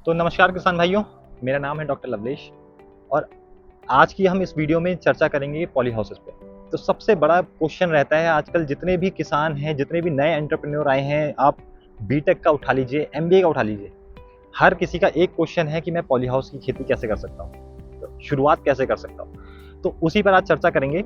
तो नमस्कार किसान भाइयों, मेरा नाम है डॉक्टर लवलेश और आज की हम इस वीडियो में चर्चा करेंगे पॉली हाउसेस पे। तो सबसे बड़ा क्वेश्चन रहता है आजकल, जितने भी किसान हैं, जितने भी नए एंटरप्रेन्योर आए हैं, आप बीटेक का उठा लीजिए, एमबीए का उठा लीजिए, हर किसी का एक क्वेश्चन है कि मैं पॉली हाउस की खेती कैसे कर सकता हूँ, तो शुरुआत कैसे कर सकता हूँ। तो उसी पर आज चर्चा करेंगे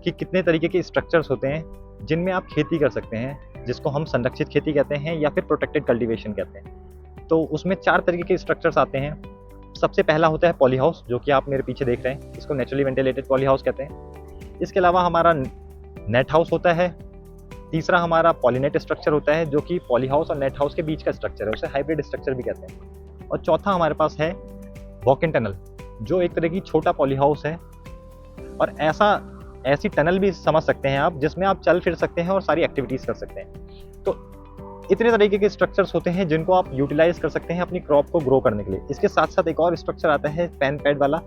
कि कितने तरीके के स्ट्रक्चर्स होते हैं जिनमें आप खेती कर सकते हैं, जिसको हम संरक्षित खेती कहते हैं या फिर प्रोटेक्टेड कल्टीवेशन कहते हैं। तो उसमें 4 तरीके के स्ट्रक्चर्स आते हैं। सबसे पहला होता है पॉली हाउस, जो कि आप मेरे पीछे देख रहे हैं, इसको नेचुरली वेंटिलेटेड पॉली हाउस कहते हैं। इसके अलावा हमारा नेट हाउस होता है। तीसरा हमारा पॉलीनेट स्ट्रक्चर होता है, जो कि पॉली हाउस और नेट हाउस के बीच का स्ट्रक्चर है, उसे हाइब्रिड स्ट्रक्चर भी कहते हैं। और चौथा हमारे पास है वॉक इन टनल, जो एक तरह की छोटा पॉली हाउस है और ऐसी टनल भी समझ सकते हैं आप, जिसमें आप चल फिर सकते हैं और सारी एक्टिविटीज़ कर सकते हैं। तो इतने तरीके के स्ट्रक्चर्स होते हैं जिनको आप यूटिलाइज कर सकते हैं अपनी क्रॉप को ग्रो करने के लिए। इसके साथ साथ एक और स्ट्रक्चर आता है फैन पैड वाला,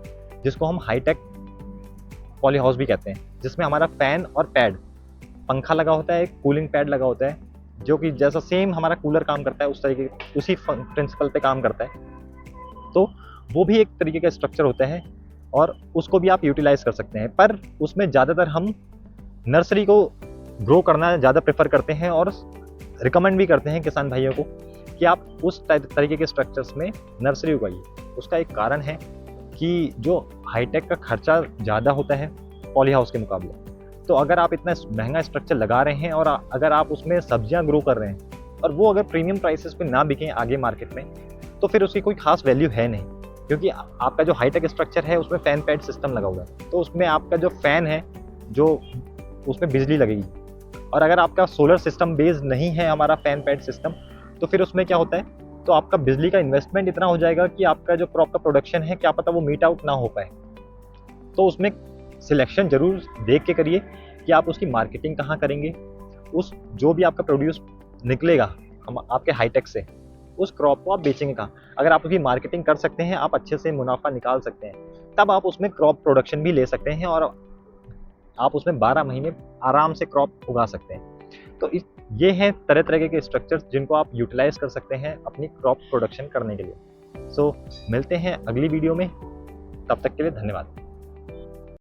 जिसको हम हाईटेक पॉली हाउस भी कहते हैं, जिसमें हमारा फैन और पैड, पंखा लगा होता है, एक कूलिंग पैड लगा होता है, जो कि जैसा सेम हमारा कूलर काम करता है उसी प्रिंसिपल पे काम करता है। तो वो भी एक तरीके का स्ट्रक्चर होता है और उसको भी आप यूटिलाइज कर सकते हैं, पर उसमें ज़्यादातर हम नर्सरी को ग्रो करना ज़्यादा प्रेफर करते हैं और रिकमेंड भी करते हैं किसान भाइयों को कि आप उस तरीके के स्ट्रक्चर्स में नर्सरी उगाइए। उसका एक कारण है कि जो हाईटेक का खर्चा ज़्यादा होता है पॉली हाउस के मुकाबले। तो अगर आप इतना महंगा स्ट्रक्चर लगा रहे हैं और अगर आप उसमें सब्जियां ग्रो कर रहे हैं और वो अगर प्रीमियम प्राइसेस पे ना बिकें आगे मार्केट में, तो फिर उसकी कोई खास वैल्यू है नहीं, क्योंकि आपका जो हाईटेक स्ट्रक्चर है उसमें फैन पैड सिस्टम लगा हुआ है, तो उसमें आपका जो फैन है, जो उसमें बिजली लगेगी। और अगर आपका सोलर सिस्टम बेस्ड नहीं है हमारा फैन पैड सिस्टम, तो फिर उसमें क्या होता है, तो आपका बिजली का इन्वेस्टमेंट इतना हो जाएगा कि आपका जो क्रॉप का प्रोडक्शन है, क्या पता वो मीट आउट ना हो पाए। तो उसमें सिलेक्शन जरूर देख के करिए कि आप उसकी मार्केटिंग कहाँ करेंगे। उस जो भी आपका प्रोड्यूस निकलेगा हम आपके हाईटेक से, उस क्रॉप को आप बेचेंगे कहाँ। अगर आप उसकी मार्केटिंग कर सकते हैं, आप अच्छे से मुनाफा निकाल सकते हैं, तब आप उसमें क्रॉप प्रोडक्शन भी ले सकते हैं और आप उसमें 12 महीने आराम से क्रॉप उगा सकते हैं। तो ये हैं तरह तरह के स्ट्रक्चर्स जिनको आप यूटिलाइज कर सकते हैं अपनी क्रॉप प्रोडक्शन करने के लिए। मिलते हैं अगली वीडियो में, तब तक के लिए धन्यवाद।